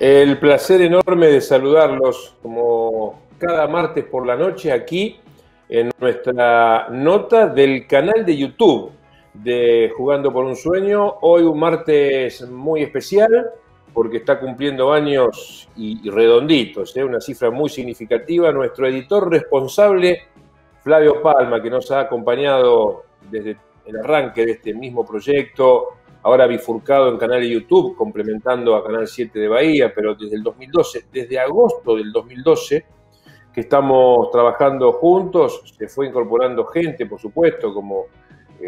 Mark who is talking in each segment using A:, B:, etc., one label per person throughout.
A: El placer enorme de saludarlos como cada martes por la noche aquí en nuestra nota del canal de YouTube de Jugando por un Sueño. Hoy un martes muy especial porque está cumpliendo años y redonditos, una cifra muy significativa. Nuestro editor responsable, Flavio Palma, que nos ha acompañado desde el arranque de este mismo proyecto, ahora bifurcado en canal de YouTube, complementando a Canal 7 de Bahía, pero desde el 2012, desde agosto del 2012, que estamos trabajando juntos. Se fue incorporando gente, por supuesto, como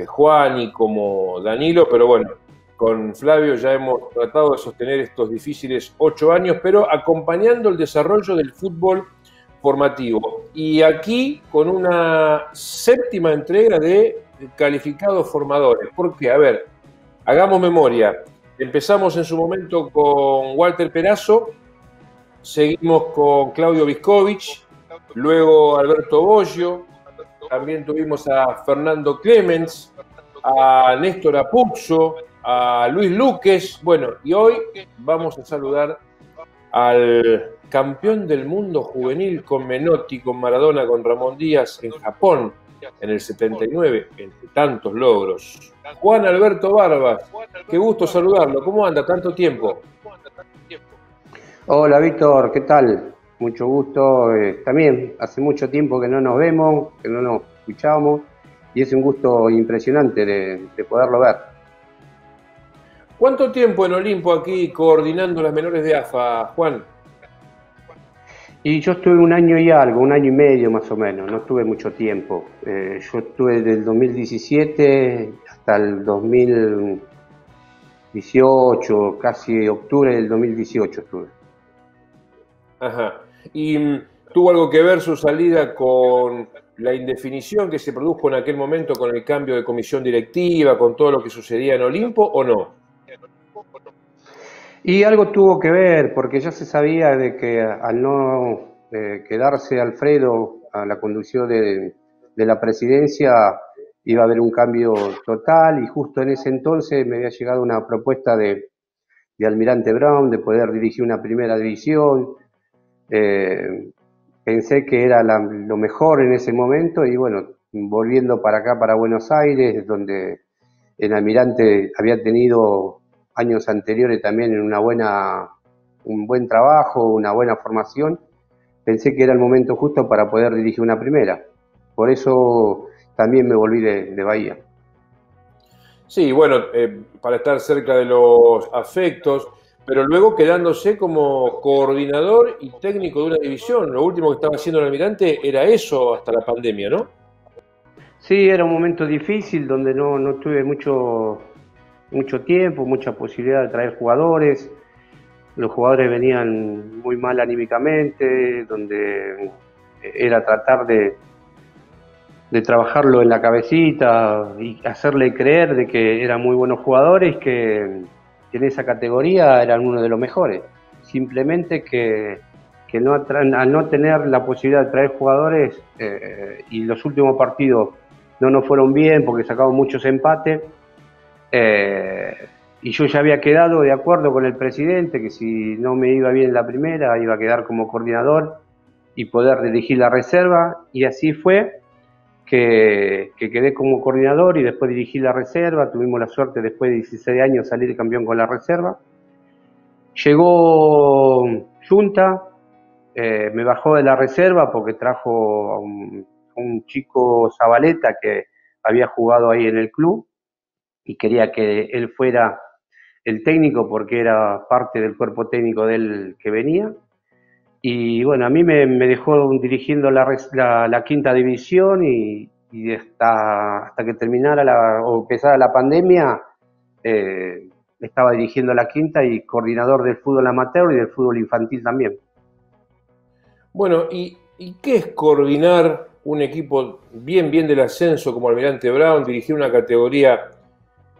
A: Juan y como Danilo, pero bueno, con Flavio ya hemos tratado de sostener estos difíciles 8 años, pero acompañando el desarrollo del fútbol formativo. Y aquí con una séptima entrega de calificados formadores. ¿Por qué? A ver, hagamos memoria. Empezamos en su momento con Walter Perazo, seguimos con Claudio Viscovich, luego Alberto Boggio, también tuvimos a Fernando Clemens, a Néstor Apuzzo, a Luis Luques. Bueno, y hoy vamos a saludar al campeón del mundo juvenil con Menotti, con Maradona, con Ramón Díaz en Japón en el 79, entre tantos logros. Juan Alberto Barbas, qué gusto saludarlo. ¿Cómo anda? ¿Tanto tiempo?
B: Hola Víctor, ¿qué tal? Mucho gusto. También hace mucho tiempo que no nos vemos, que no nos escuchamos, y es un gusto impresionante de poderlo ver.
A: ¿Cuánto tiempo en Olimpo aquí coordinando las menores de AFA, Juan?
B: Y yo estuve un año y algo, un año y medio más o menos, no estuve mucho tiempo. Yo estuve del 2017 hasta el 2018, casi octubre del 2018 estuve.
A: Ajá. ¿Y tuvo algo que ver su salida con la indefinición que se produjo en aquel momento con el cambio de comisión directiva, con todo lo que sucedía en Olimpo, o no?
B: Y algo tuvo que ver, porque ya se sabía de que al no quedarse Alfredo a la conducción de la presidencia, iba a haber un cambio total, y justo en ese entonces me había llegado una propuesta de Almirante Brown de poder dirigir una primera división. Pensé que era lo mejor en ese momento, y bueno, volviendo para acá, para Buenos Aires, donde el Almirante había tenido años anteriores también en un buen trabajo, una buena formación, pensé que era el momento justo para poder dirigir una primera. Por eso también me volví de Bahía.
A: Sí, bueno, para estar cerca de los afectos, pero luego quedándose como coordinador y técnico de una división. Lo último que estaba haciendo el Almirante era eso hasta la pandemia, ¿no?
B: Sí, era un momento difícil donde no tuve mucho tiempo, mucha posibilidad de traer jugadores. Los jugadores venían muy mal anímicamente, donde era tratar de trabajarlo en la cabecita y hacerle creer de que eran muy buenos jugadores, que en esa categoría eran uno de los mejores. Simplemente que al no tener la posibilidad de traer jugadores, y los últimos partidos no nos fueron bien porque sacamos muchos empates, y yo ya había quedado de acuerdo con el presidente que si no me iba bien la primera, iba a quedar como coordinador y poder dirigir la reserva, y así fue que quedé como coordinador y después dirigí la reserva. Tuvimos la suerte después de 16 años salir campeón con la reserva. Llegó Junta, me bajó de la reserva porque trajo a un chico Zabaleta que había jugado ahí en el club y quería que él fuera el técnico porque era parte del cuerpo técnico de él que venía. Y bueno, a mí me dejó dirigiendo la quinta división, y hasta que terminara o empezara la pandemia, estaba dirigiendo la quinta y coordinador del fútbol amateur y del fútbol infantil también.
A: Bueno, ¿y qué es coordinar un equipo bien del ascenso como Almirante Brown, dirigir una categoría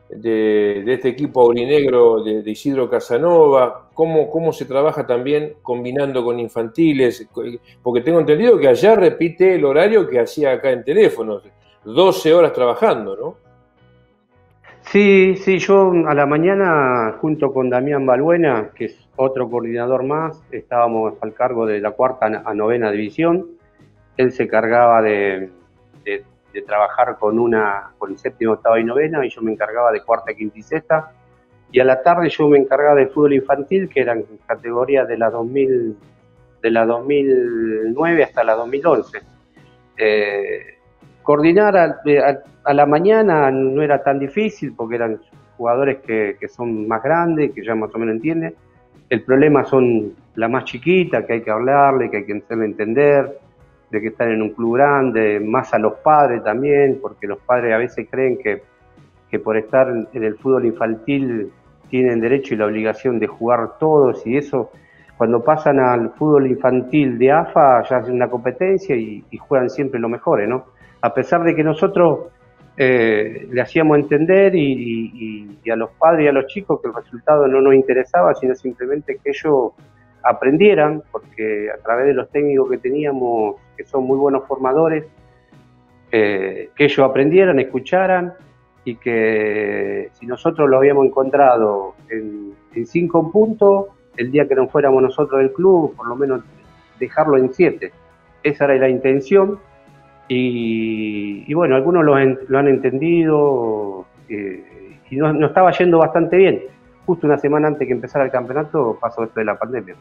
A: de este equipo aurinegro de Isidro Casanova? ¿Cómo se trabaja también combinando con infantiles? Porque tengo entendido que allá repite el horario que hacía acá en teléfonos, 12 horas trabajando, ¿no?
B: Sí, yo a la mañana, junto con Damián Balbuena, que es otro coordinador más, estábamos al cargo de la cuarta a novena división. Él se encargaba de trabajar con el séptimo, octava y novena, y yo me encargaba de cuarta, quinta y sexta. Y a la tarde yo me encargaba del fútbol infantil, que eran categorías de la 2009 hasta la 2011. Coordinar a la mañana no era tan difícil porque eran jugadores que son más grandes, que ya más o menos entienden. El problema son la más chiquita, que hay que hablarle, que hay que hacerle entender, de que están en un club grande, más a los padres también, porque los padres a veces creen que por estar en el fútbol infantil tienen derecho y la obligación de jugar todos, y eso, cuando pasan al fútbol infantil de AFA, ya hacen una competencia y juegan siempre los mejores, ¿no? A pesar de que nosotros le hacíamos entender y a los padres y a los chicos que el resultado no nos interesaba, sino simplemente que ellos aprendieran, porque a través de los técnicos que teníamos, que son muy buenos formadores, que ellos aprendieran, escucharan, y que si nosotros lo habíamos encontrado en 5 puntos, el día que nos fuéramos nosotros del club, por lo menos dejarlo en 7. Esa era la intención. Y bueno, algunos lo han entendido y nos estaba yendo bastante bien. Justo una semana antes que empezara el campeonato pasó esto de la pandemia.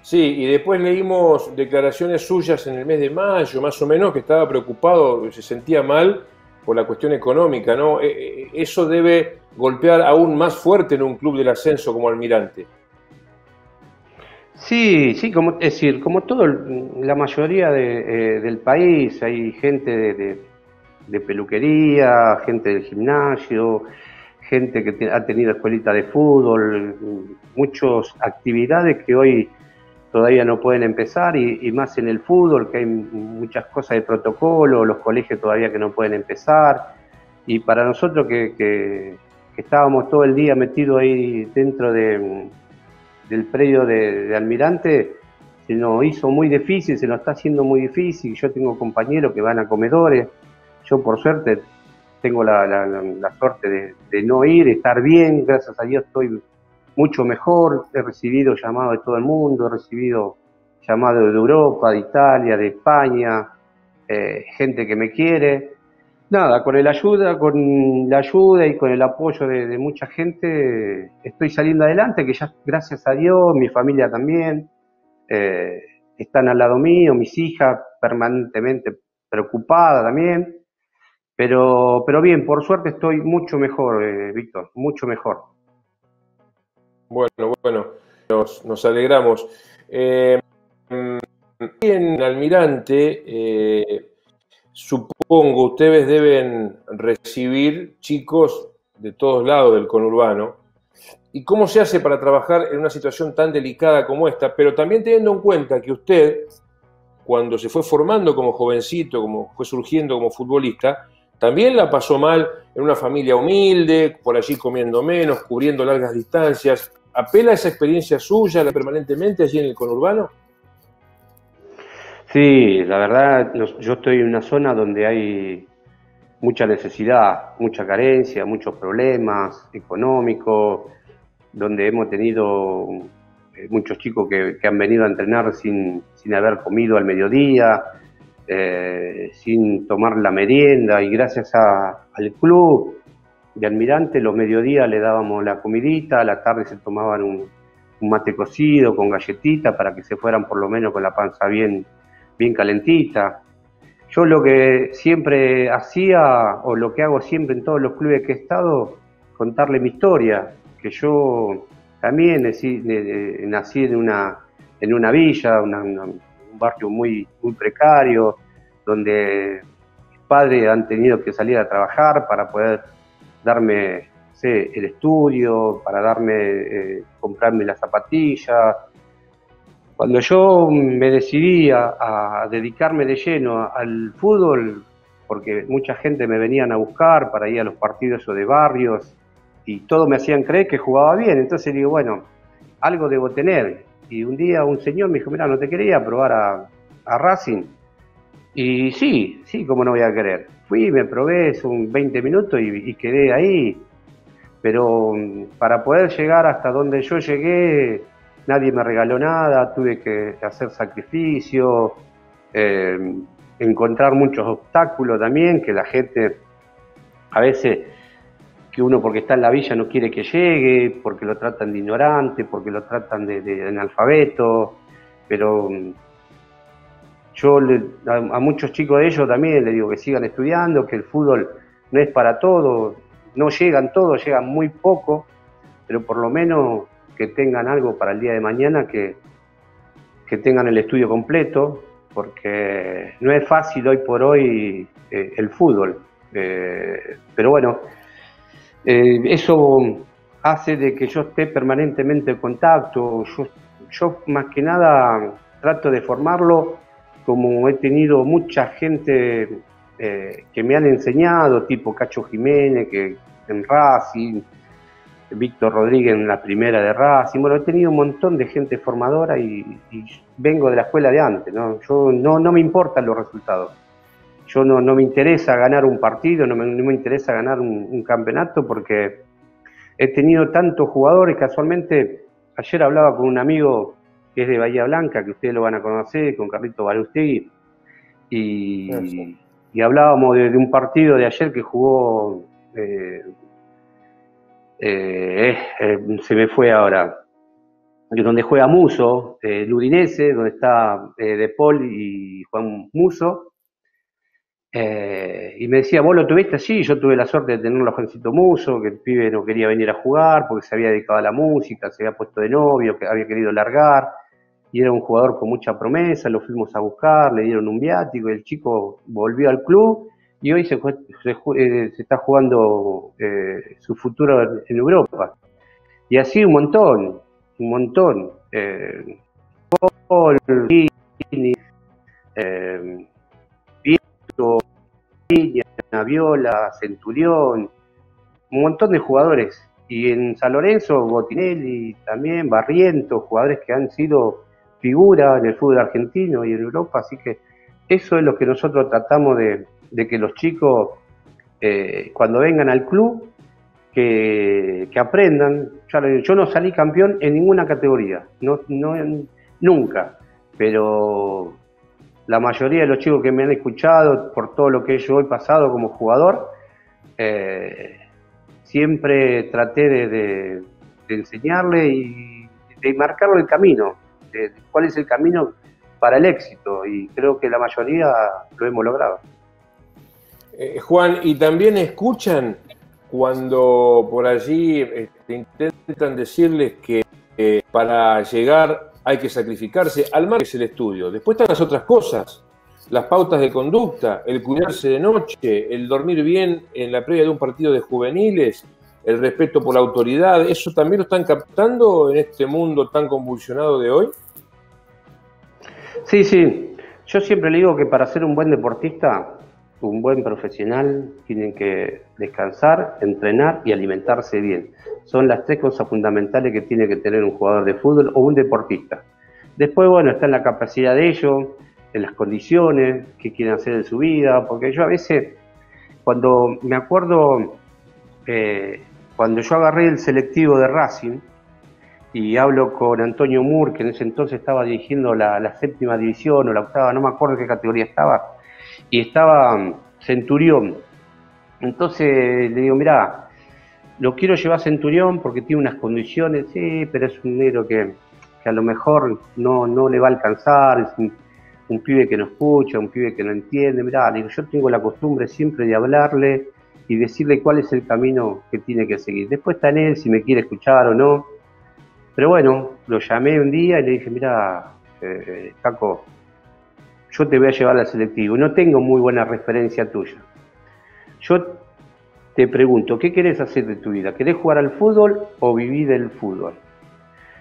A: Sí, y después leímos declaraciones suyas en el mes de mayo, más o menos, que estaba preocupado, se sentía mal por la cuestión económica, ¿no? Eso debe golpear aún más fuerte en un club del ascenso como Almirante.
B: Sí, sí, es decir, como todo, la mayoría del país, hay gente de peluquería, gente del gimnasio, gente que ha tenido escuelita de fútbol, muchas actividades que hoy todavía no pueden empezar, y más en el fútbol, que hay muchas cosas de protocolo, los colegios todavía que no pueden empezar, y para nosotros que estábamos todo el día metidos ahí dentro del predio de Almirante, se nos hizo muy difícil, se nos está haciendo muy difícil. Yo tengo compañeros que van a comedores, yo por suerte tengo la suerte de no ir, estar bien, gracias a Dios estoy mucho mejor, he recibido llamados de todo el mundo, he recibido llamados de Europa, de Italia, de España, gente que me quiere. Nada, con la ayuda y con el apoyo de mucha gente estoy saliendo adelante, que ya gracias a Dios, mi familia también, están al lado mío, mis hijas permanentemente preocupadas también, pero bien, por suerte estoy mucho mejor, Víctor, mucho mejor.
A: Bueno, nos alegramos. En Almirante, supongo ustedes deben recibir chicos de todos lados del conurbano. ¿Y cómo se hace para trabajar en una situación tan delicada como esta? Pero también teniendo en cuenta que usted, cuando se fue formando como jovencito, como fue surgiendo como futbolista, también la pasó mal en una familia humilde, por allí comiendo menos, cubriendo largas distancias. ¿Apela a esa experiencia suya permanentemente allí en el conurbano?
B: Sí, la verdad, yo estoy en una zona donde hay mucha necesidad, mucha carencia, muchos problemas económicos, donde hemos tenido muchos chicos que han venido a entrenar sin haber comido al mediodía, sin tomar la merienda, y gracias al club de Almirante los mediodías le dábamos la comidita, a la tarde se tomaban un mate cocido con galletita para que se fueran por lo menos con la panza bien calentita. Yo lo que siempre hacía, o lo que hago siempre en todos los clubes que he estado, contarle mi historia, que yo también nací en una villa, un barrio muy precario, donde mis padres han tenido que salir a trabajar para poder darme el estudio, para comprarme las zapatillas. Cuando yo me decidí a dedicarme de lleno al fútbol, porque mucha gente me venían a buscar para ir a los partidos o de barrios, y todos me hacían creer que jugaba bien, entonces digo, bueno, algo debo tener. Y un día un señor me dijo, mira, ¿no te quería probar a Racing? Y sí, cómo no voy a querer. Fui, me probé, son 20 minutos y quedé ahí. pero para poder llegar hasta donde yo llegué, nadie me regaló nada, tuve que hacer sacrificio, encontrar muchos obstáculos también, que la gente a veces, que uno porque está en la villa no quiere que llegue, porque lo tratan de ignorante, porque lo tratan de analfabeto, pero yo a muchos chicos de ellos también les digo que sigan estudiando, que el fútbol no es para todos, no llegan todos, llegan muy poco, pero por lo menos que tengan algo para el día de mañana, que tengan el estudio completo, porque no es fácil hoy por hoy el fútbol. Pero bueno, eso hace de que yo esté permanentemente en contacto. Yo más que nada trato de formarlo, como he tenido mucha gente que me han enseñado, tipo Cacho Jiménez, que en Racing, Víctor Rodríguez en la primera de Racing. Bueno, he tenido un montón de gente formadora y vengo de la escuela de antes, ¿no? Yo no me importan los resultados. Yo no me interesa ganar un partido, no me interesa ganar un campeonato, porque he tenido tantos jugadores. Casualmente, ayer hablaba con un amigo que es de Bahía Blanca, que ustedes lo van a conocer, con Carlito Balustegui, y hablábamos de un partido de ayer que jugó, se me fue ahora, donde juega Muso, el Udinese, donde está De Paul y Juan Muso. Y me decía, ¿vos lo tuviste así? Yo tuve la suerte de tenerlo a Juancito Muso, que el pibe no quería venir a jugar porque se había dedicado a la música, se había puesto de novio, que había querido largar, y era un jugador con mucha promesa. Lo fuimos a buscar, le dieron un viático, y el chico volvió al club, y hoy se está jugando su futuro en Europa. Y así un montón. Paul, Vini, Pietro, Piña, Viola, Centurión, un montón de jugadores. Y en San Lorenzo, Botinelli también, Barrientos, jugadores que han sido figura en el fútbol argentino y en Europa. Así que eso es lo que nosotros tratamos de que los chicos, cuando vengan al club, que aprendan. Yo no salí campeón en ninguna categoría, nunca, pero la mayoría de los chicos que me han escuchado, por todo lo que yo he pasado como jugador, siempre traté de enseñarle y de marcarle el camino, de cuál es el camino para el éxito, y creo que la mayoría lo hemos logrado.
A: Juan, ¿y también escuchan cuando por allí intentan decirles que para llegar hay que sacrificarse? Al margen es el estudio, después están las otras cosas, las pautas de conducta, el cuidarse de noche, el dormir bien en la previa de un partido de juveniles, el respeto por la autoridad? ¿Eso también lo están captando en este mundo tan convulsionado de hoy?
B: Sí. Yo siempre le digo que para ser un buen deportista, un buen profesional, tienen que descansar, entrenar y alimentarse bien. Son las tres cosas fundamentales que tiene que tener un jugador de fútbol o un deportista. Después, bueno, está en la capacidad de ellos, en las condiciones que quieren hacer en su vida, porque yo a veces, cuando me acuerdo, cuando yo agarré el selectivo de Racing, y hablo con Antonio Moore, que en ese entonces estaba dirigiendo la séptima división o la octava, no me acuerdo qué categoría estaba, y estaba Centurión. Entonces le digo, mirá, lo quiero llevar a Centurión porque tiene unas condiciones, sí, pero es un negro que a lo mejor no le va a alcanzar, es un pibe que no escucha, un pibe que no entiende. Mirá, le digo, yo tengo la costumbre siempre de hablarle y decirle cuál es el camino que tiene que seguir. Después está en él si me quiere escuchar o no. Pero bueno, lo llamé un día y le dije, mirá, Caco, yo te voy a llevar al selectivo. No tengo muy buena referencia tuya. Yo te pregunto, ¿qué querés hacer de tu vida? ¿Querés jugar al fútbol o vivir del fútbol?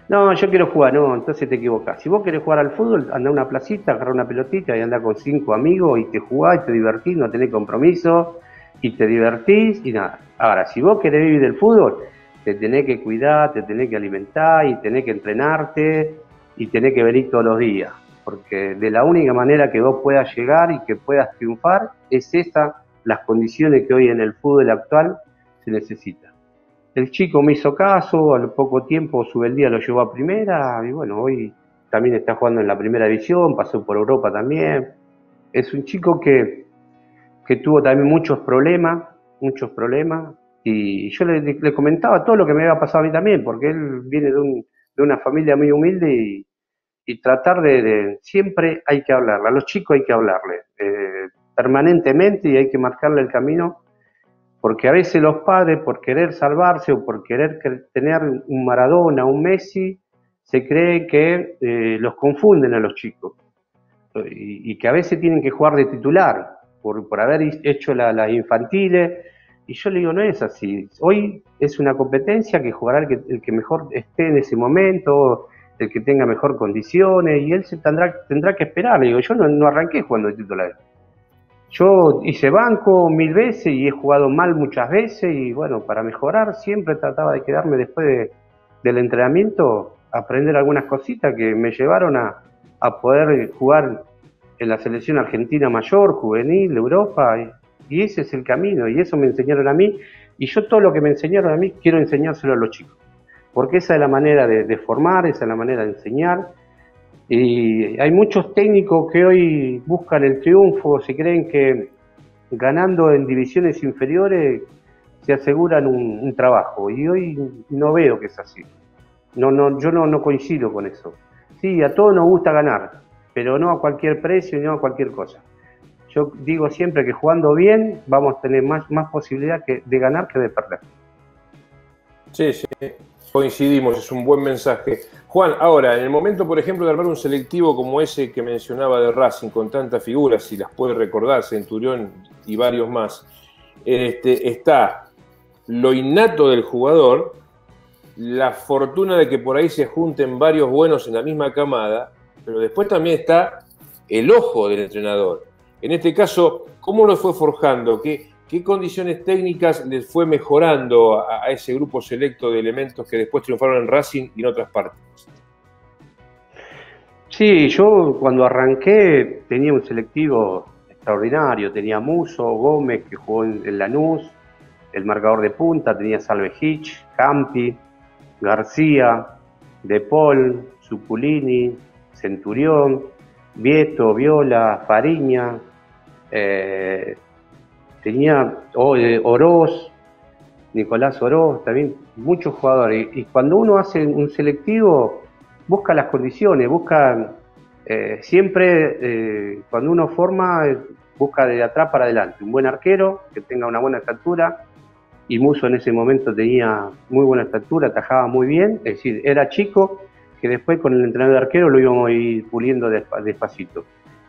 B: No, yo quiero jugar. No, entonces te equivocás. Si vos querés jugar al fútbol, andá a una placita, agarrá una pelotita y andá con 5 amigos y te jugás y te divertís, no tenés compromiso y te divertís y nada. Ahora, si vos querés vivir del fútbol, te tenés que cuidar, te tenés que alimentar y tenés que entrenarte y tenés que venir todos los días. Porque de la única manera que vos puedas llegar y que puedas triunfar es esa, las condiciones que hoy en el fútbol actual se necesitan. el chico me hizo caso, al poco tiempo su Beldía lo llevó a primera y bueno, hoy también está jugando en la primera división, pasó por Europa también. Es un chico que tuvo también muchos problemas, y yo le comentaba todo lo que me había pasado a mí también, porque él viene de una familia muy humilde y tratar siempre hay que hablarle, a los chicos hay que hablarle permanentemente y hay que marcarle el camino, porque a veces los padres por querer salvarse o por querer tener un Maradona, un Messi, se cree que los confunden a los chicos y que a veces tienen que jugar de titular por haber hecho las infantiles. Y yo le digo, no es así. Hoy es una competencia que jugará el que mejor esté en ese momento, el que tenga mejor condiciones, y él tendrá que esperar. Le digo, yo no arranqué jugando de titular. Yo hice banco 1000 veces y he jugado mal muchas veces, y bueno, para mejorar siempre trataba de quedarme después del entrenamiento, aprender algunas cositas que me llevaron a poder jugar en la selección argentina mayor, juvenil, de Europa, y ese es el camino, y eso me enseñaron a mí, y yo todo lo que me enseñaron a mí quiero enseñárselo a los chicos, porque esa es la manera de formar, esa es la manera de enseñar, y hay muchos técnicos que hoy buscan el triunfo, se creen que ganando en divisiones inferiores se aseguran un trabajo, y hoy no veo que es así. Yo no coincido con eso. Sí, a todos nos gusta ganar, pero no a cualquier precio y no a cualquier cosa. Yo digo siempre que jugando bien vamos a tener más posibilidad de ganar que de perder.
A: Sí, coincidimos, es un buen mensaje. Juan, ahora, en el momento, por ejemplo, de armar un selectivo como ese que mencionaba de Racing, con tantas figuras, si las puede recordar, Centurión y varios más, está lo innato del jugador, la fortuna de que por ahí se junten varios buenos en la misma camada, pero después también está el ojo del entrenador. En este caso, ¿cómo lo fue forjando? ¿Qué condiciones técnicas les fue mejorando a ese grupo selecto de elementos que después triunfaron en Racing y en otras partes?
B: Sí, yo cuando arranqué tenía un selectivo extraordinario, tenía Muso, Gómez, que jugó en Lanús, el marcador de punta, tenía Salve Hitch, Campi, García, De Paul, Zuculini, Centurión, Vieto, Viola, Fariña, tenía Oroz, Nicolás Oroz, también muchos jugadores. Y cuando uno hace un selectivo, busca las condiciones, busca siempre, cuando uno forma, busca de atrás para adelante. Un buen arquero, que tenga una buena estatura, y Muso en ese momento tenía muy buena estatura, atajaba muy bien, es decir, era chico, que después con el entrenador de arquero lo íbamos a ir puliendo despacito.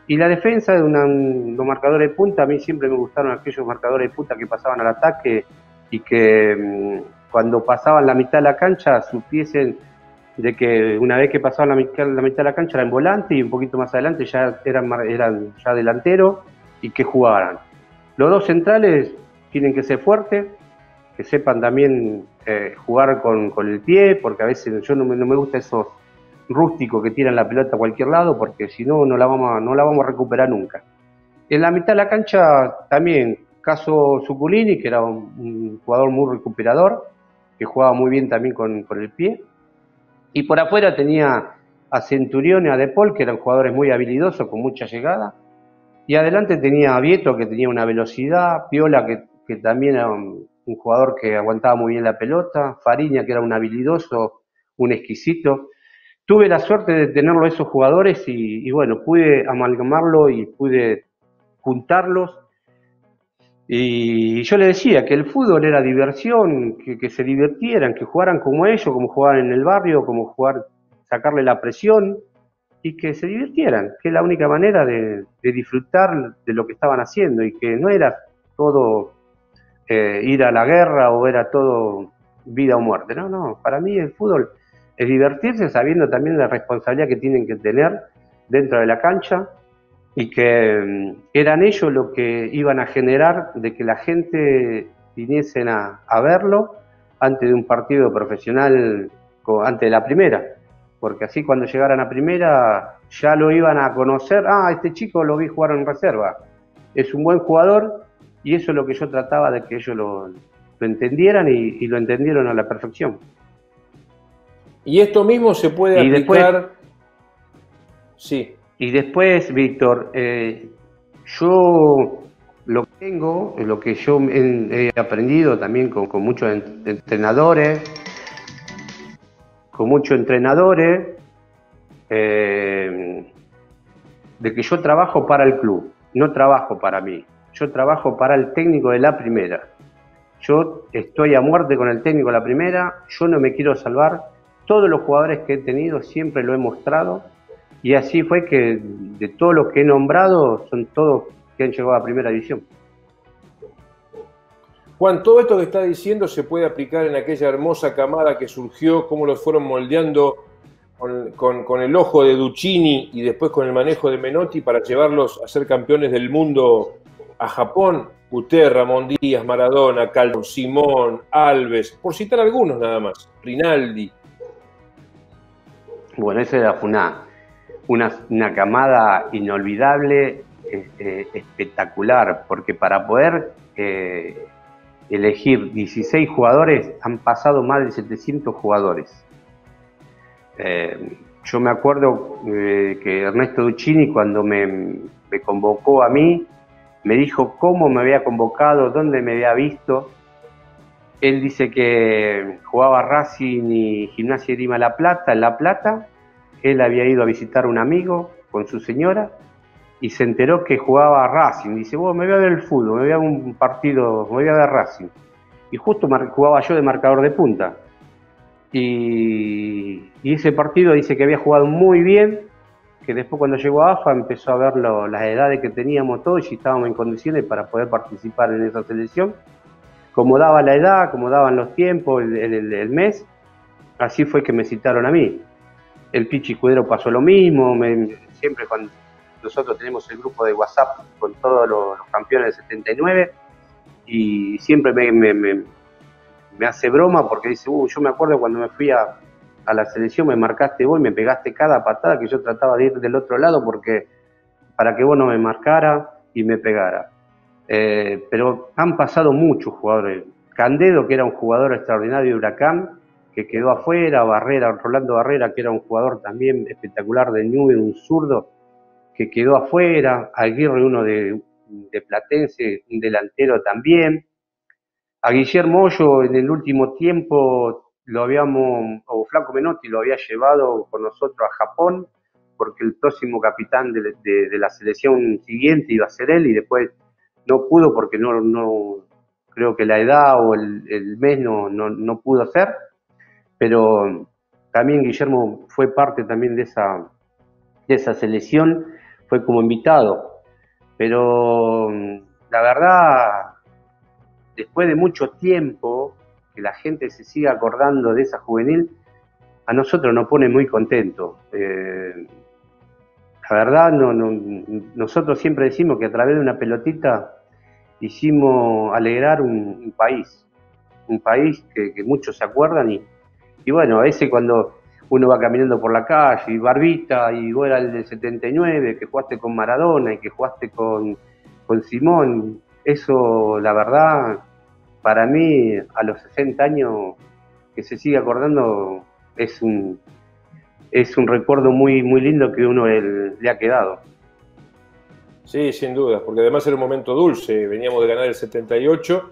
B: Y la defensa de los marcadores de punta, a mí siempre me gustaron aquellos marcadores de punta que pasaban al ataque y que cuando pasaban la mitad de la cancha supiesen de que una vez que pasaban la mitad de la cancha eran volante y un poquito más adelante ya eran ya delanteros y que jugaran. Los dos centrales tienen que ser fuertes, que sepan también jugar con el pie, porque a veces yo no me gusta esos rústicos que tiran la pelota a cualquier lado, porque si no, no la vamos a recuperar nunca. En la mitad de la cancha también, caso Zuculini, que era un jugador muy recuperador, que jugaba muy bien también con el pie. Y por afuera tenía a Centurión y a De Paul, que eran jugadores muy habilidosos, con mucha llegada. Y adelante tenía a Vieto, que tenía una velocidad, Piola, que también era un jugador que aguantaba muy bien la pelota, Fariña, que era un habilidoso, un exquisito. Tuve la suerte de tenerlo esos jugadores y bueno, pude amalgamarlo y pude juntarlos. Y yo le decía que el fútbol era diversión, que se divirtieran, que jugaran como ellos, como jugaban en el barrio, como jugar, sacarle la presión y que se divirtieran, que es la única manera de disfrutar de lo que estaban haciendo y que no era todo ir a la guerra o era todo vida o muerte. No, para mí el fútbol es divertirse sabiendo también la responsabilidad que tienen que tener dentro de la cancha y que eran ellos los que iban a generar de que la gente viniesen a verlo antes de un partido profesional, antes de la primera, porque así cuando llegaran a primera ya lo iban a conocer, este chico lo vi jugar en reserva, es un buen jugador, y eso es lo que yo trataba de que ellos lo entendieran y lo entendieron a la perfección.
A: Y esto mismo se puede aplicar... Sí.
B: Y después, Víctor, yo lo que tengo, lo que yo he aprendido también con muchos entrenadores, de que yo trabajo para el club, no trabajo para mí, yo trabajo para el técnico de la primera. Yo estoy a muerte con el técnico de la primera, yo no me quiero salvar, todos los jugadores que he tenido siempre lo he mostrado, y así fue que de todos los que he nombrado son todos que han llegado a primera división.
A: Juan, todo esto que está diciendo se puede aplicar en aquella hermosa camada que surgió, cómo los fueron moldeando con el ojo de Duccini y después con el manejo de Menotti para llevarlos a ser campeones del mundo a Japón. Usted, Ramón Díaz, Maradona, Calderón, Simón, Alves, por citar algunos nada más, Rinaldi.
B: Bueno, esa era una camada inolvidable, espectacular, porque para poder elegir 16 jugadores han pasado más de 700 jugadores. Yo me acuerdo que Ernesto Duccini, cuando me convocó a mí, me dijo cómo me había convocado, dónde me había visto. Él dice que jugaba Racing y Gimnasia de Grima La Plata. En La Plata, él había ido a visitar a un amigo con su señora y se enteró que jugaba Racing. Dice, bueno, me voy a ver el fútbol, me voy a ver un partido, me voy a ver Racing. Y justo jugaba yo de marcador de punta. Y ese partido dice que había jugado muy bien, que después cuando llegó a AFA empezó a ver las edades que teníamos todos y si estábamos en condiciones para poder participar en esa selección. Como daba la edad, como daban los tiempos, el mes, así fue que me citaron a mí. El Pichi Escudero pasó lo mismo, siempre cuando nosotros tenemos el grupo de WhatsApp con todos los campeones del 79 y siempre me hace broma porque dice, yo me acuerdo cuando me fui a la selección, me marcaste vos y me pegaste cada patada que yo trataba de ir del otro lado para que vos no me marcara y me pegara. Pero han pasado muchos jugadores. Candedo, que era un jugador extraordinario de Huracán, que quedó afuera, Rolando Barrera, que era un jugador también espectacular de Newell's, un zurdo, que quedó afuera, Aguirre, uno de Platense, un delantero también. A Guillermo Hoyo en el último tiempo Flaco Menotti lo había llevado con nosotros a Japón, porque el próximo capitán de la selección siguiente iba a ser él, y después no pudo porque no creo que la edad o el mes no pudo ser, pero también Guillermo fue parte también de esa selección, fue como invitado, pero la verdad, después de mucho tiempo que la gente se siga acordando de esa juvenil, a nosotros nos pone muy contentos. La verdad, nosotros siempre decimos que a través de una pelotita hicimos alegrar un país que muchos se acuerdan y bueno, a veces cuando uno va caminando por la calle y Barbita y vos eras el del 79, que jugaste con Maradona y que jugaste con Simón, eso la verdad, para mí a los 60 años que se sigue acordando es un recuerdo muy, muy lindo que uno le ha quedado.
A: Sí, sin duda, porque además era un momento dulce, veníamos de ganar el 78,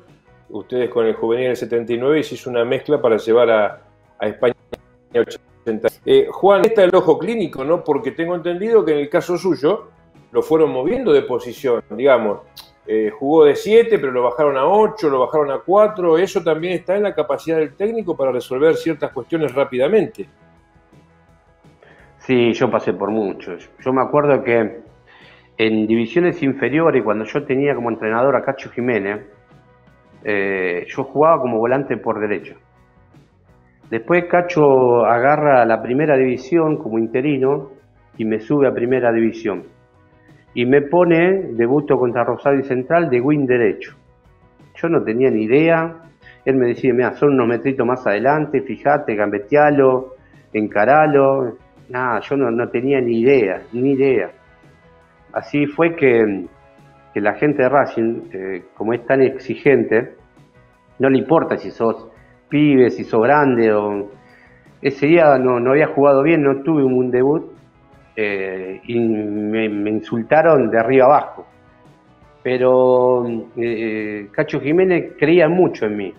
A: ustedes con el juvenil del 79 y se hizo una mezcla para llevar a España 80. Juan, está el ojo clínico, ¿no? Porque tengo entendido que en el caso suyo lo fueron moviendo de posición, digamos, jugó de 7, pero lo bajaron a 8, lo bajaron a 4, eso también está en la capacidad del técnico para resolver ciertas cuestiones rápidamente.
B: Sí, yo pasé por muchos. Yo me acuerdo que en divisiones inferiores, cuando yo tenía como entrenador a Cacho Jiménez, yo jugaba como volante por derecha. Después Cacho agarra la primera división como interino y me sube a primera división. Y me pone, debuto contra Rosario Central, de wing derecho. Yo no tenía ni idea. Él me decía, mira, son unos metritos más adelante, fíjate, gambetealo, encaralo. Nada, yo no tenía ni idea. Así fue que la gente de Racing, como es tan exigente, no le importa si sos pibe, si sos grande. Ese día no había jugado bien, no tuve un debut y me insultaron de arriba abajo. Pero Cacho Jiménez creía mucho en mí.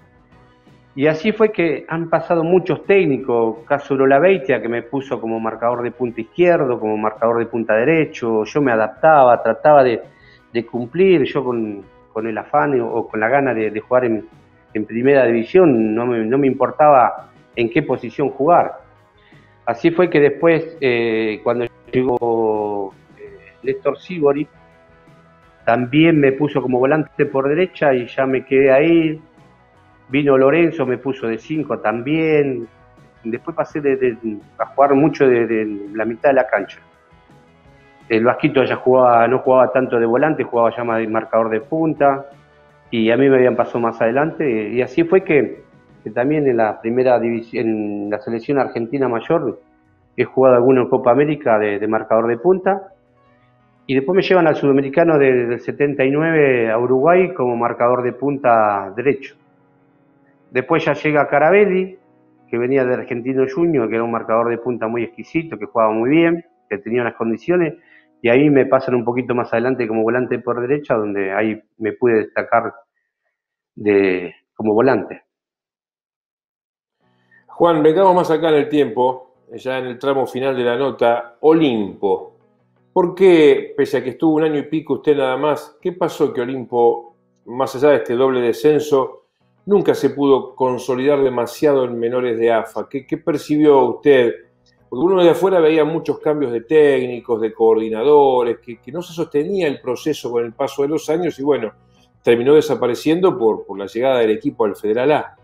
B: Y así fue que han pasado muchos técnicos, caso Urolabeitia, que me puso como marcador de punta izquierdo, como marcador de punta derecho. Yo me adaptaba, trataba de cumplir, yo con el afán o con la gana de jugar en primera división, no me importaba en qué posición jugar. Así fue que después, cuando llegó Néstor Sívori, también me puso como volante por derecha y ya me quedé ahí. Vino Lorenzo, me puso de 5 también. Después pasé a jugar mucho de la mitad de la cancha. El Vasquito ya no jugaba tanto de volante, jugaba ya más de marcador de punta. Y a mí me habían pasado más adelante. Y así fue que también en la primera división, en la selección argentina mayor, he jugado alguno en Copa América de marcador de punta. Y después me llevan al sudamericano del 79 a Uruguay como marcador de punta derecho. Después ya llega Carabelli, que venía de Argentino Junior, que era un marcador de punta muy exquisito, que jugaba muy bien, que tenía unas condiciones, y ahí me pasan un poquito más adelante como volante por derecha, donde ahí me pude destacar como volante.
A: Juan, vengamos más acá en el tiempo, ya en el tramo final de la nota, Olimpo. ¿Por qué, pese a que estuvo un año y pico usted nada más, qué pasó que Olimpo, más allá de este doble descenso, nunca se pudo consolidar demasiado en menores de AFA? ¿Qué percibió usted? Porque uno de afuera veía muchos cambios de técnicos, de coordinadores, que no se sostenía el proceso con el paso de los años y bueno, terminó desapareciendo por la llegada del equipo al Federal A.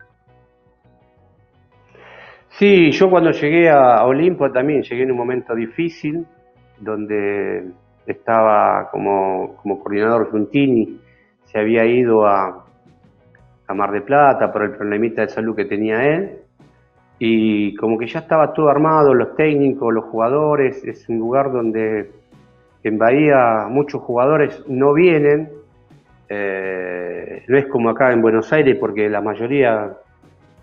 B: Sí, yo cuando llegué a Olimpo también llegué en un momento difícil, donde estaba como coordinador Giuntini, se había ido a Mar del Plata por el problemita de salud que tenía él, y como que ya estaba todo armado, los técnicos, los jugadores. Es un lugar donde en Bahía muchos jugadores no vienen, no es como acá en Buenos Aires, porque la mayoría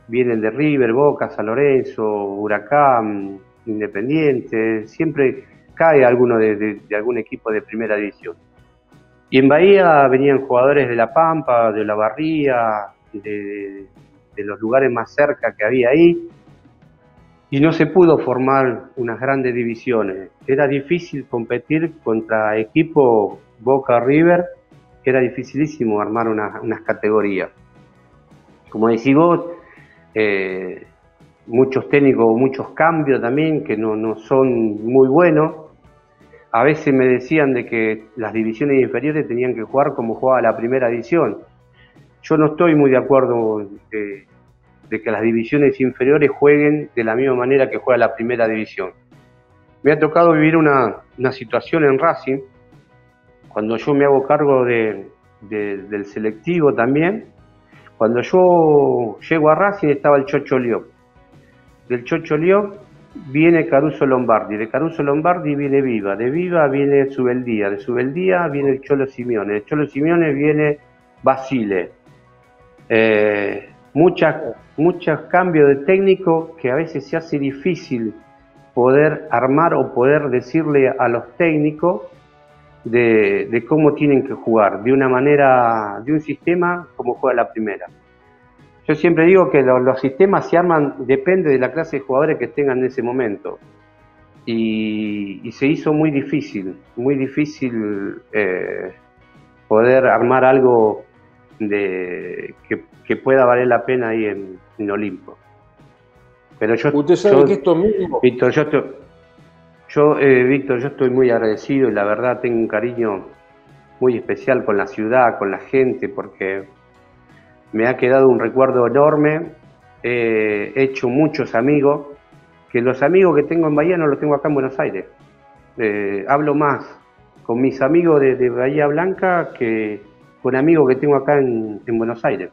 B: vienen de River, Boca, San Lorenzo, Huracán, Independiente, siempre cae alguno de algún equipo de primera división. Y en Bahía venían jugadores de La Pampa, de Olavarría, de los lugares más cerca que había ahí, y no se pudo formar unas grandes divisiones. Era difícil competir contra equipos Boca, River, era dificilísimo armar unas categorías. Como decís vos, muchos técnicos, muchos cambios también que no son muy buenos. A veces me decían de que las divisiones inferiores tenían que jugar como jugaba la primera división. Yo no estoy muy de acuerdo de que las divisiones inferiores jueguen de la misma manera que juega la primera división. Me ha tocado vivir una situación en Racing, cuando yo me hago cargo del selectivo también. Cuando yo llego a Racing estaba el Chocho Liop. Del Chocho Liop viene Caruso Lombardi, de Caruso Lombardi viene Viva, de Viva viene Subeldía, de Subeldía viene el Cholo Simeone, de Cholo Simeone viene Basile. Muchos cambios de técnico que a veces se hace difícil poder armar o poder decirle a los técnicos de cómo tienen que jugar, de una manera, de un sistema como juega la primera. Yo siempre digo que los sistemas se arman, depende de la clase de jugadores que tengan en ese momento. Y se hizo muy difícil poder armar algo que pueda valer la pena ahí en Olimpo. Pero
A: usted sabe que esto mismo...
B: Víctor, Víctor, yo estoy muy agradecido y la verdad tengo un cariño muy especial con la ciudad, con la gente, porque me ha quedado un recuerdo enorme. He hecho muchos amigos, que los amigos que tengo en Bahía no los tengo acá en Buenos Aires. Hablo más con mis amigos de Bahía Blanca que con amigos que tengo acá en Buenos Aires.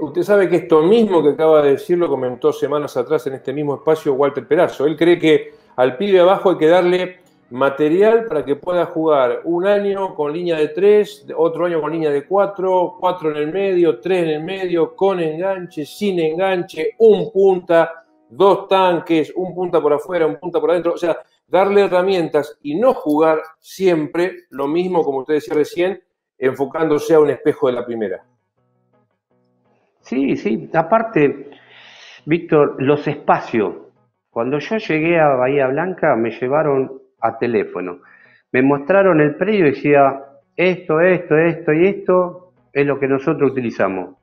A: Usted sabe que esto mismo que acaba de decir lo comentó semanas atrás en este mismo espacio Walter Perazo. Él cree que al pibe abajo hay que darle material para que pueda jugar un año con línea de 3, otro año con línea de 4, 4 en el medio, 3 en el medio, con enganche, sin enganche, un punta, 2 tanques, un punta por afuera, un punta por adentro, o sea, darle herramientas y no jugar siempre lo mismo, como usted decía recién, enfocándose a un espejo de la primera.
B: Sí, sí, aparte, Víctor, los espacios. Cuando yo llegué a Bahía Blanca me llevaron a teléfono. Me mostraron el predio y decía, esto y esto es lo que nosotros utilizamos.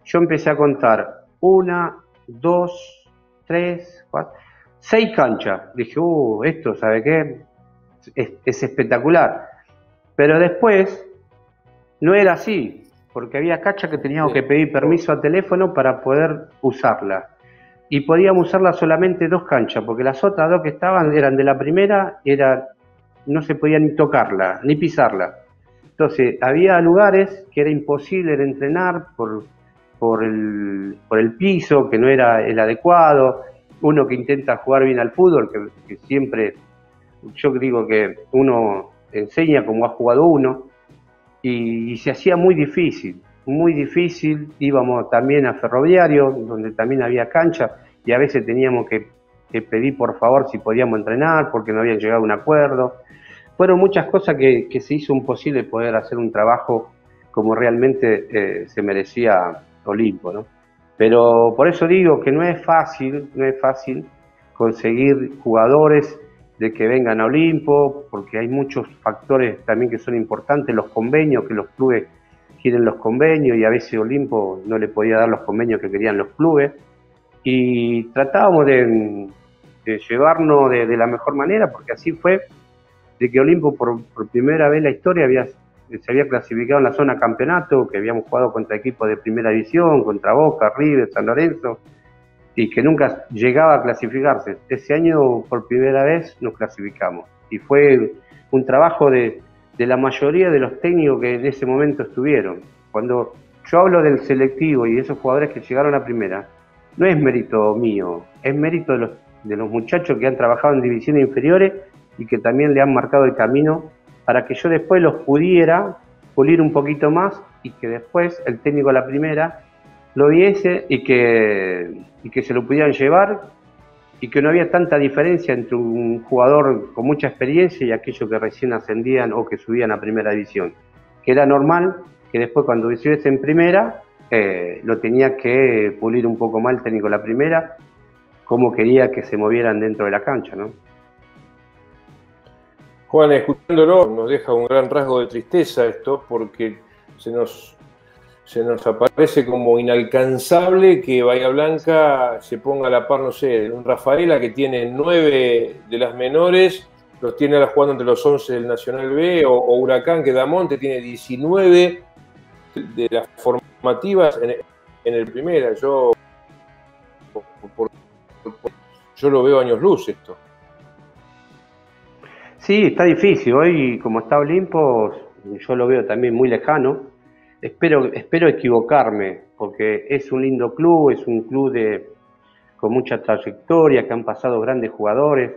B: Yo empecé a contar, una, dos, tres, cuatro, 6 canchas. Dije, esto, ¿sabe qué? Es espectacular. Pero después no era así, porque había canchas que teníamos que pedir permiso a teléfono para poder usarla. Y podíamos usarla solamente 2 canchas, porque las otras 2 que estaban eran de la primera, no se podía ni tocarla, ni pisarla. Entonces, había lugares que era imposible de entrenar por el piso, que no era el adecuado. Uno que intenta jugar bien al fútbol, que siempre, yo digo que uno enseña como ha jugado uno, y se hacía muy difícil, muy difícil. Íbamos también a Ferroviario, donde también había cancha, y a veces teníamos que pedir por favor si podíamos entrenar, porque no habían llegado a un acuerdo. Fueron muchas cosas que se hizo imposible poder hacer un trabajo como realmente se merecía Olimpo, ¿no? Pero por eso digo que no es fácil conseguir jugadores de que vengan a Olimpo, porque hay muchos factores también que son importantes, los convenios, que los clubes quieren los convenios y a veces Olimpo no le podía dar los convenios que querían los clubes, y tratábamos de llevarnos de la mejor manera, porque así fue de que Olimpo por primera vez en la historia se había clasificado en la zona campeonato, que habíamos jugado contra equipos de primera división, contra Boca, River, San Lorenzo, y que nunca llegaba a clasificarse. Ese año por primera vez nos clasificamos, y fue un trabajo de la mayoría de los técnicos que en ese momento estuvieron. Cuando yo hablo del selectivo y de esos jugadores que llegaron a primera, no es mérito mío, es mérito de los muchachos que han trabajado en divisiones inferiores y que también le han marcado el camino para que yo después los pudiera pulir un poquito más, y que después el técnico de la primera lo viese y que se lo pudieran llevar, y que no había tanta diferencia entre un jugador con mucha experiencia y aquellos que recién ascendían o que subían a primera división. Que era normal que después, cuando estuviese en primera, lo tenía que pulir un poco más el técnico de la primera, como quería que se movieran dentro de la cancha, ¿no?
A: Juan, escuchándolo, nos deja un gran rasgo de tristeza esto, porque se nos aparece como inalcanzable que Bahía Blanca se ponga a la par, no sé, de un Rafaela que tiene 9 de las menores, los tiene ahora jugando entre los 11 del Nacional B, o Huracán, que Damonte tiene 19 de las formativas en el primera. Yo lo veo años luz esto.
B: Sí, está difícil. Hoy, como está Olimpo, yo lo veo también muy lejano. Espero equivocarme, porque es un lindo club, es un club con mucha trayectoria, que han pasado grandes jugadores,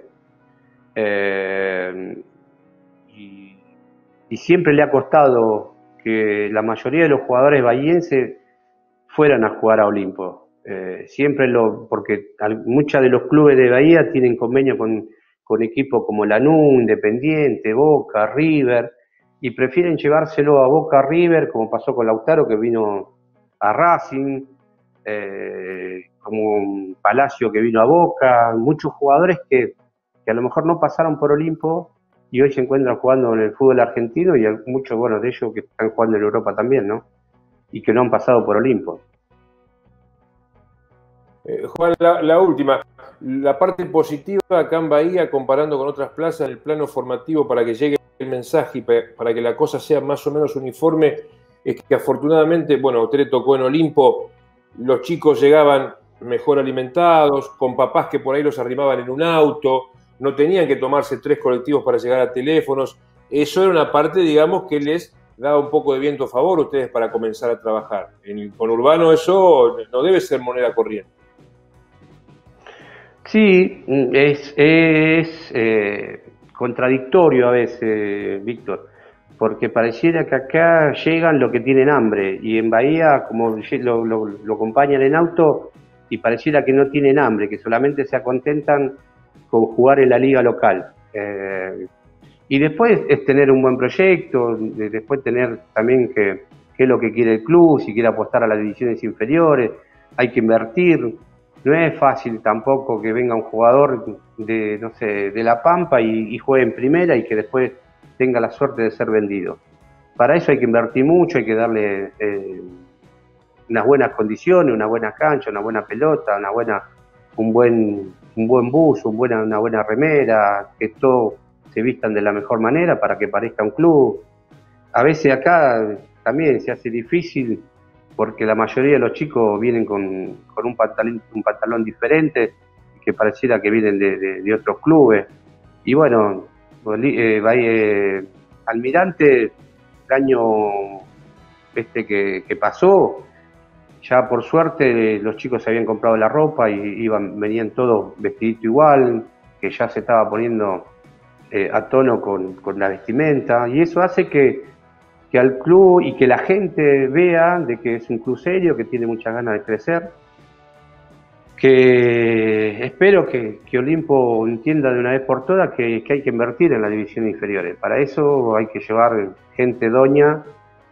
B: y siempre le ha costado que la mayoría de los jugadores bahienses fueran a jugar a Olimpo. Porque muchos de los clubes de Bahía tienen convenio con equipos como Lanús, Independiente, Boca, River, y prefieren llevárselo a Boca, River, como pasó con Lautaro, que vino a Racing, como Palacio, que vino a Boca. Muchos jugadores que a lo mejor no pasaron por Olimpo y hoy se encuentran jugando en el fútbol argentino, y muchos, bueno, de ellos que están jugando en Europa también, ¿no? Y que no han pasado por Olimpo.
A: Juan, la última, la parte positiva acá en Bahía, comparando con otras plazas, el plano formativo, para que llegue el mensaje y para que la cosa sea más o menos uniforme, es que afortunadamente, bueno, a usted le tocó en Olimpo, los chicos llegaban mejor alimentados, con papás que por ahí los arrimaban en un auto, no tenían que tomarse 3 colectivos para llegar a teléfonos. Eso era una parte, digamos, que les daba un poco de viento a favor a ustedes para comenzar a trabajar. En el conurbano eso no debe ser moneda corriente.
B: Sí, contradictorio a veces, Víctor, porque pareciera que acá llegan los que tienen hambre y en Bahía, como lo acompañan en auto, y pareciera que no tienen hambre, que solamente se contentan con jugar en la liga local. Y después es tener un buen proyecto, después tener también qué es lo que quiere el club, si quiere apostar a las divisiones inferiores, hay que invertir. No es fácil tampoco que venga un jugador de, no sé, de La Pampa y juegue en primera y que después tenga la suerte de ser vendido. Para eso hay que invertir mucho, hay que darle unas buenas condiciones, una buena cancha, una buena pelota, un buen bus, una buena remera, que todo se vistan de la mejor manera para que parezca un club. A veces acá también se hace difícil porque la mayoría de los chicos vienen con un pantalón diferente, que pareciera que vienen de otros clubes. Y bueno, Almirante, el año que pasó, ya por suerte los chicos se habían comprado la ropa y venían todos vestidito igual, que ya se estaba poniendo a tono con la vestimenta, y eso hace que al club y que la gente vea de que es un club serio, que tiene muchas ganas de crecer, que espero que Olimpo entienda de una vez por todas que hay que invertir en las divisiones inferiores. Para eso hay que llevar gente doña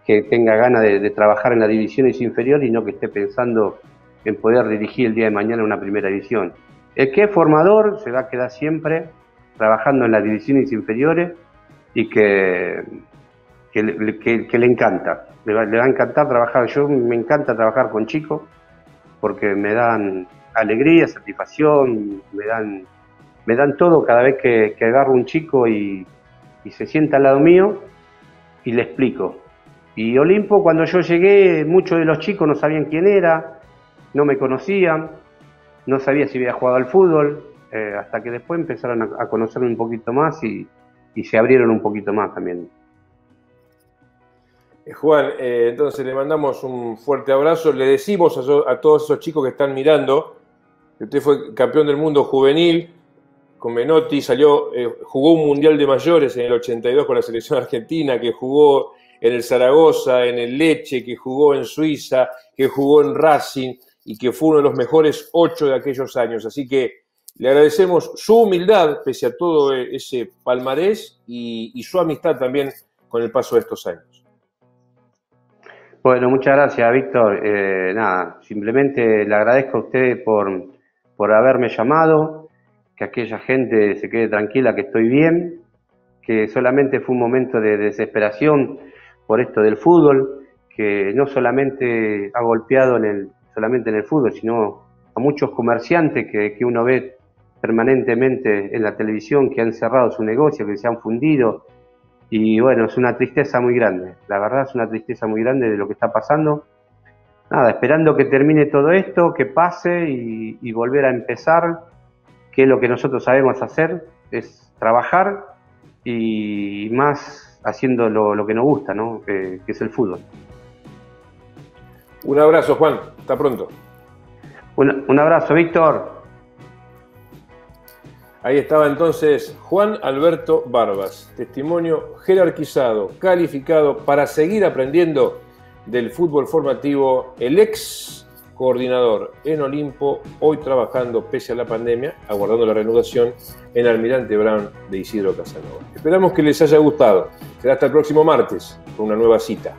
B: que tenga ganas de trabajar en las divisiones inferiores y no que esté pensando en poder dirigir el día de mañana una primera división. El que es formador se va a quedar siempre trabajando en las divisiones inferiores y que le encanta, le va a encantar trabajar. Yo me encanta trabajar con chicos porque me dan alegría, satisfacción, me dan todo cada vez que agarro un chico y se sienta al lado mío y le explico. Y Olimpo, cuando yo llegué, muchos de los chicos no sabían quién era, no me conocían, no sabía si había jugado al fútbol, hasta que después empezaron a conocerme un poquito más y se abrieron un poquito más también.
A: Juan, entonces le mandamos un fuerte abrazo. Le decimos a todos esos chicos que están mirando que usted fue campeón del mundo juvenil con Menotti, jugó un mundial de mayores en el 82 con la selección argentina, que jugó en el Zaragoza, en el Lecce, que jugó en Suiza, que jugó en Racing y que fue uno de los mejores 8 de aquellos años. Así que le agradecemos su humildad pese a todo ese palmarés y su amistad también con el paso de estos años.
B: Bueno, muchas gracias, Víctor. Simplemente le agradezco a usted por haberme llamado, que aquella gente se quede tranquila que estoy bien, que solamente fue un momento de desesperación por esto del fútbol, que no solamente ha golpeado solamente en el fútbol, sino a muchos comerciantes que uno ve permanentemente en la televisión, que han cerrado su negocio, que se han fundido. Y bueno, es una tristeza muy grande, la verdad es una tristeza muy grande de lo que está pasando. Nada, esperando que termine todo esto, que pase y volver a empezar, que es lo que nosotros sabemos hacer, es trabajar y más haciendo lo que nos gusta, ¿no? Que es el fútbol.
A: Un abrazo, Juan, hasta pronto.
B: Un abrazo, Víctor.
A: Ahí estaba entonces Juan Alberto Barbas, testimonio jerarquizado, calificado para seguir aprendiendo del fútbol formativo, el ex coordinador en Olimpo, hoy trabajando pese a la pandemia, aguardando la reanudación en Almirante Brown de Isidro Casanova. Esperamos que les haya gustado. Será hasta el próximo martes con una nueva cita.